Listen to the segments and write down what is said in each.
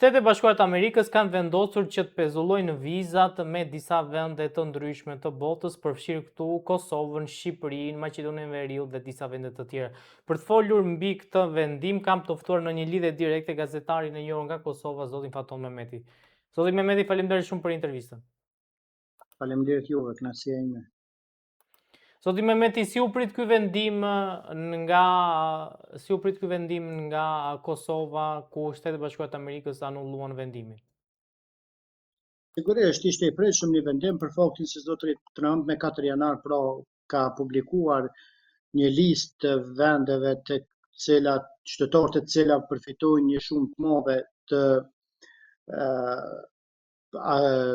Shtetet Bashkuara të Amerikës kanë vendosur që të pezullojnë vizat me disa vende të ndryshme të botës, përfshirë këtu Kosovën, Shqipërinë, Maqedoninë e Veriut dhe disa vende të tjera. Për të folur mbi këtë vendim, kam të ftuar në një lidhje direkte gazetarin e njohur nga Kosova, zotin Faton Mehmeti. Zoti Mehmeti, faleminderit shumë për intervistën. Faleminderit juve, kënaqësia ime. Zoti Mehmeti, si u prit ky vendim nga Kosova, ku Shtetet Bashkuara të Amerikës anulluan vendimin? Sigurisht ishte i pritshëm një vendim për faktin se zotëri Trump me 4 janar ka publikuar një listë të vendeve të cilat qytetarë të cilat përfitojnë një shumë të madhe të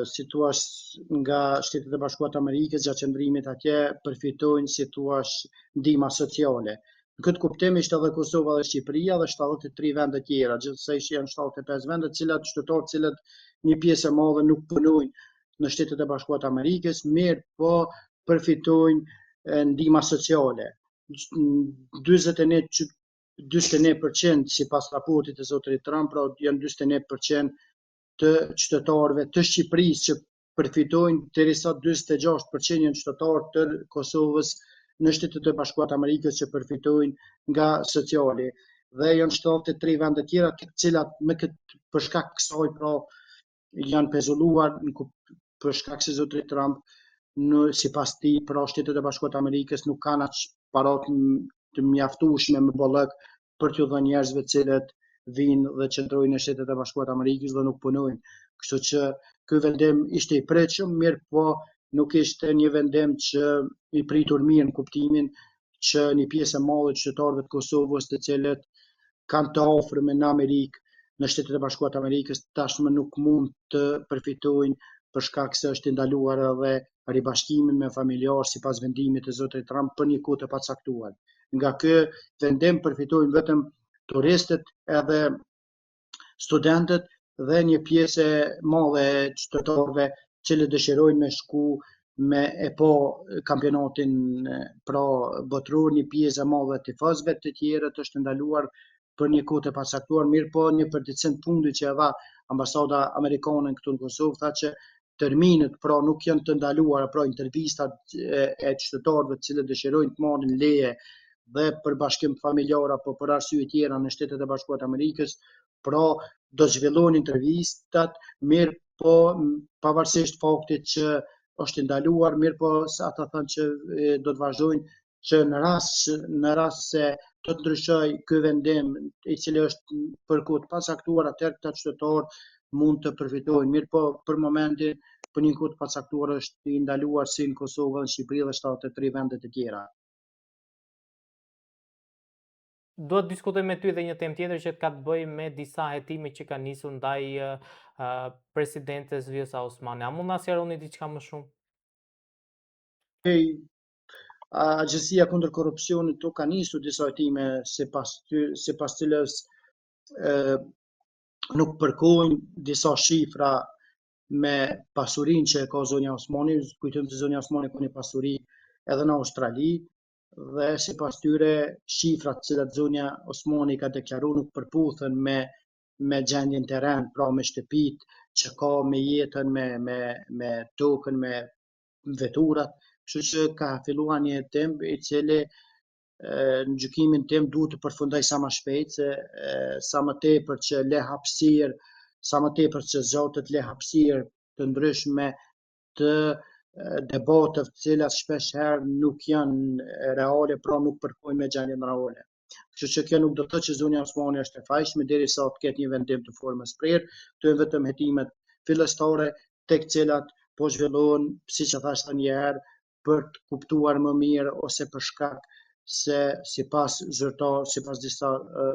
si thua nga Shtetet e Bashkuara të Amerikës gjatë qëndrimit atje përfitojnë si thua ndihma sociale. Në këtë kuptim ishte edhe Kosova dhe Shqipëria dhe 73 vende tjera, gjithsesi janë 75 vende të cilat qytetarë të cilat një pjesë e madhe nuk punojnë në Shtetet e Bashkuara të Amerikës, mirë po përfitojnë ndihma sociale. 41% sipas raportit të zotit Trump, pra janë 41% të qytetarëve të Shqipërisë që përfitojnë, derisa 46% janë qytetarë të Kosovës në Shtetet e Bashkuara të Amerikës që përfitojnë nga sociali. Dhe janë 73 vende tjera të cilat për shkak kësaj pra janë pezulluar për shkak se zotëri Trump sipas tij pra Shtetet e Bashkuara të Amerikës nuk kanë aq paratë të mjaftueshme me bollëk për t'u dhënë njerëzve të cilët vinë dhe qëndrojnë në Shtetet e Bashkuara të Amerikës dhe nuk punojnë. Kështu që ky vendim ishte i pritshëm, mirë po nuk ishte një vendim që i pritur mirë në kuptimin që një pjesë e madhe të qytetarëve të Kosovës të cilët kanë të afërm në Amerikë, në Shtetet e Bashkuara të Amerikës, tashmë nuk mund të përfitojnë për shkak se është ndaluar edhe ribashkimi me familjarë sipas vendimit të zotit Trump për një kohë të pacaktuar. Nga ky vendim përfitojnë vetëm turistët edhe studentët dhe një pjesë e madhe e qytetarëve që dëshirojnë me shku me e pa kampionatin pra botror, një pjesë e madhe të tifozëve të tjerët është ndaluar për një kohë të pacaktuar, mirë po një përditësim fundi që e dha ambasada amerikane këtu në Kosovë tha që terminet pra nuk janë të ndaluara, pra intervistat e qytetarëve të cilët dëshirojnë të marrin leje dhe për bashkim familjar apo për arsye tjera në Shtetet e Bashkuara të Amerikës, pra do zhvillohen intervistat, mirë po pavarësisht faktit që është ndaluar, mirë po ata thënë që do të vazhdojnë që në rast se do të ndryshojë ky vendim i cili është për kohë të pacaktuar, atëherë këta qytetarë mund të përfitojnë. Mirë po për momentin për një kohë të pacaktuar është i ndaluar si në Kosovë dhe në Shqipëri dhe 73 vende të tjera. Do të diskutoj me ty edhe një temë tjetër që ka të bëjë me disa hetime që kanë nisur ndaj presidentes Vjosa Osmani. A mund na sqaroni diçka më shumë? Agjencia kundër korrupsionit ka nisur disa hetime sipas cilës nuk përkojnë disa shifra me pasurinë që ka zonja Osmani, kujtojmë se zonja Osmani ka një pasuri edhe në Australi, dhe sipas tyre shifrat që zonja Osmani ka deklaruar nuk përputhen me gjendjen terren, pra me shtëpitë që ka, me jetën, me tokën, me veturat. Kështu që ka filluar një hetim i cili në gjykimin tim duhet të përfundoj sa më shpejt, se sa më tepër që le hapësirë, sa më tepër që zotët le hapësirë të ndryshme të debateve të cilat shpesh herë nuk janë reale, pra nuk përkojnë me gjendjen reale. Kështu që kjo nuk do të thotë që zonja Osmani është e fajshme derisa të ketë një vendim të formës prerë, këto janë vetëm hetimet fillestare tek cilat po zhvillohen, siç e thash tani një herë, për të kuptuar më mirë ose për shkak se sipas disa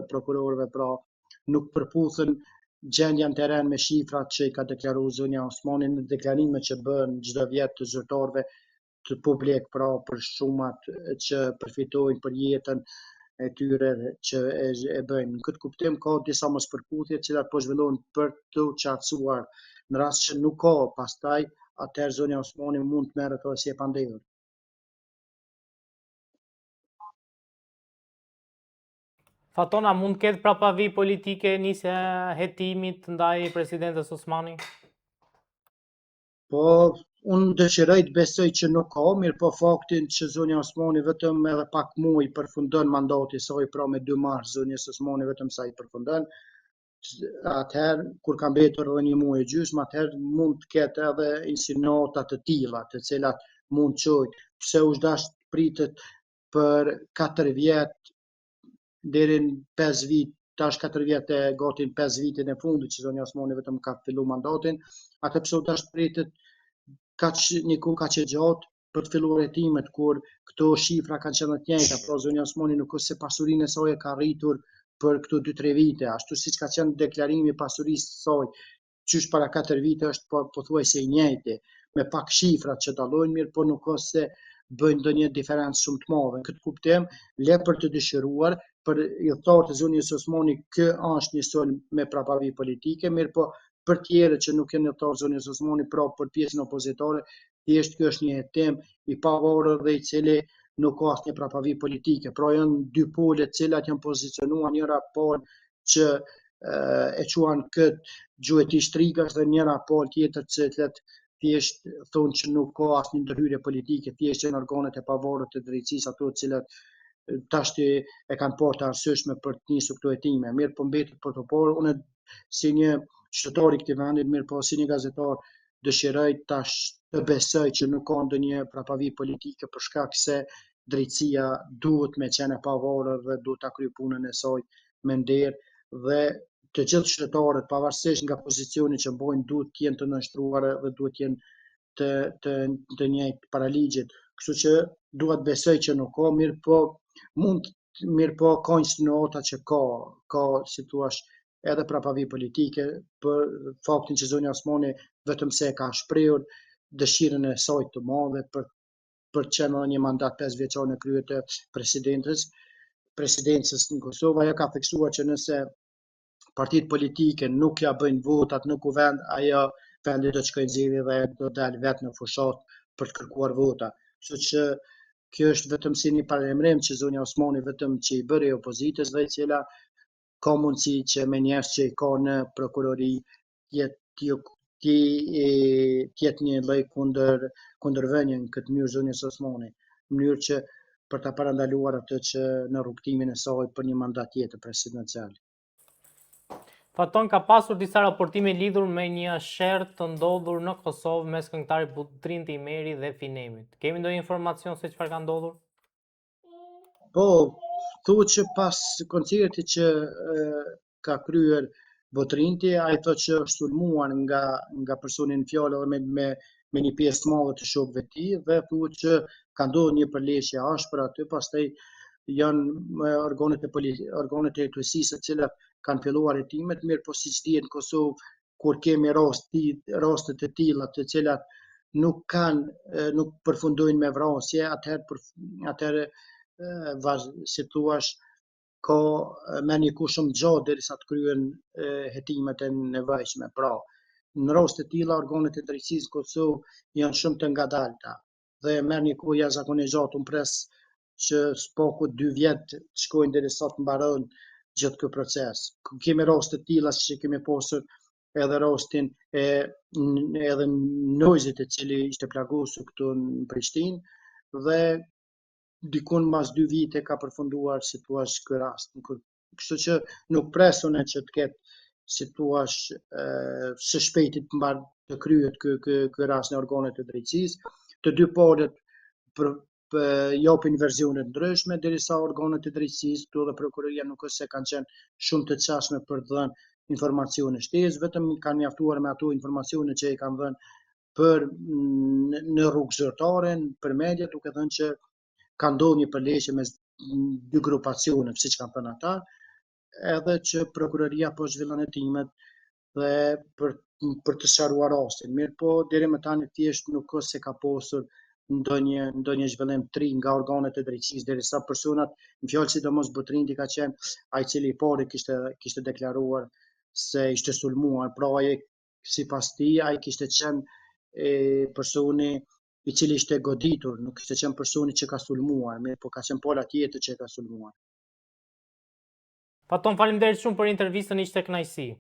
prokurorëve pra nuk përputhen gjendja në terren me shifrat që i ka deklaruar zonja Osmani në deklarimet që bën çdo vit të zyrtarëve të publik pra për shumat që përfitojnë për jetën e tyre që e bëjnë. Në këtë kuptim ka disa mospërputhje të cilat po zhvillohen për të qartësuar. Në rast që nuk ka pastaj, atëherë zonja Osmani mund të merret edhe si e pandehur. Fatona, mund të ketë prapavi politike nisja e hetimit ndaj presidentës Osmani? Po, unë dëshiroj të besoj që nuk ka, mirë po faktin që zonja Osmani vetëm edhe pak muaj përfundon mandati i saj, pra me 2 mars zonjës Osmani vetëm sa i përfundon, atëherë kur ka mbetur edhe 1 muaj e gjysmë, atëherë mund të ketë edhe insinuata të tilla, të cilat mund të çojnë pse u dash pritet për 4 vjet deri në 5 vit, tash 4 vjet e gati në 5 vitin e fundit që zonja Osmani vetëm ka fillu mandatin, atë pse u dash pritet një kohë kaq e gjatë për të filluar hetimet kur këto shifra kanë qenë të njëjta, pra zonja Osmani nuk është se pasurinë e saj e ka rritur për këto 2-3 vite, ashtu siç ka qenë deklarimi i pasurisë së saj qysh para 4 vite është pothuajse i njëjti, me pak shifra që dallojnë mirë, po nuk është se bëjnë ndonjë diferencë shumë të madhe. Në këtë kuptim, le për të dëshiruar, për hilltarët e zonjës Osmani, kë është një sulm me prapavi politike, mirë po për tjerë që nuk janë hilltarë zonjës Osmani, pra për pjesën opozitare, thjesht ky është një hetim i pavarur dhe i cili nuk ka asnjë prapavi politike. Pra janë dy pole të cilat janë pozicionuar njëra palë që e quan këtë gjuhëti shtrigash dhe njëra palë tjetër që thjesht thonë që nuk ka asnjë ndërhyrje politike, thjesht janë organet e pavarura të drejtësisë ato të cilat tashti e kanë parë të arsyeshme për të nisur këto hetime. Mirë po mbetet për të parë, unë si një qytetar i këtij vendi, mirë po si një gazetar dëshiroj tash të besoj që nuk ka ndonjë prapavi politike për shkak se drejtësia duhet me qenë e pavarur dhe duhet ta kryej punën e saj me nder dhe të gjithë qytetarët pavarësisht nga pozicioni që mbojnë duhet të jenë të nënshtruar dhe duhet të jenë të njëjtë para ligjit. Kështu që dua të besoj që nuk ka, mirë po ka insinuata që ka si thua edhe prapavi politike për faktin që zonja Osmani vetëm se e ka shprehur dëshirën e saj të madhe për të qenë një mandat 5 vjeçar në krye të presidencës në Kosovë. Ajo ka theksuar që nëse partitë politike nuk ja bëjnë votat në kuvend, ajo vendi do të shkojë zgjedhje dhe do dalë vetë në fushat për të kërkuar vota. Kështu që kjo është vetëm si një paralajmërim që zonja Osmani vetëm që i bëri opozitës dhe e cila ka mundësi që me njerëz që i ka në prokurori tjetë një lloj kundërvënie në këtë mënyrë zonjës Osmani, në mënyrë që për ta parandaluar atë që në rrugtimin e saj për një mandat tjetër presidencial. Faton, ka pasur disa raportime lidhur me një sherrë të ndodhur në Kosovë mes këngëtarit Butrin Timeri dhe Finemit. Kemi ndonjë informacion se çfarë ka ndodhur? Po, thuhet që pas koncertit që ka kryer Botrinti, ai thotë që është sulmuar nga personi në fjalë dhe me një pjesë të madhe të shokëve të tij dhe thuhet që ka ndodhur një përleshje ashpër aty, pastaj janë organet e drejtësisë të cilat kanë filluar hetimet, mirë po siç dihet në Kosovë kur kemi raste të tilla të cilat nuk përfundojnë me vrasje, atëherë si thua ka merr një kohë shumë gjatë derisa të kryhen hetimet e nevojshme. Pra, në raste të tilla organet e drejtësisë në Kosovë janë shumë të ngadalta dhe merr një kohë jashtëzakonisht gjatë. Unë pres që s'paku 2 vjet të shkojnë derisa të mbaron gjithë ky proces. Kemi raste të tilla që kemi pasur edhe rastin edhe Nojzit i cili ishte plagosur këtu në Prishtinë dhe dikun mas 2 vite ka përfunduar si thua ky rast. Kështu që nuk pres unë që të ketë si thua së shpejti të kryhet ky rast në organet e drejtësisë. Të dy palët japin versione të ndryshme, derisa organet e drejtësisë, këtu dhe prokuroria nuk është se kanë qenë shumë të çastme për të dhënë informacione shtesë, vetëm kanë mjaftuar me ato informacione që i kanë dhënë në rrugë zyrtare, për media, duke thënë që ka ndodhur një përleshje mes 2 grupacione, siç kanë thënë ata, edhe që prokuroria po zhvillon hetimet dhe për të sqaruar rastin. Mirë po, deri më tani thjesht nuk është se ka pasur ndonjë zhvillim të ri nga organet e drejtësisë, derisa personat, në fjalë sidomos Butrinti ka qenë ai i cili i pari kishte deklaruar se ishte sulmuar, pra ai sipas tij ai kishte qenë personi i cili ishte goditur, nuk kishte qenë personi që ka sulmuar, mirë po ka qenë pala tjetër që e ka sulmuar. Paton, faleminderit shumë për intervistën, ishte kënaqësi.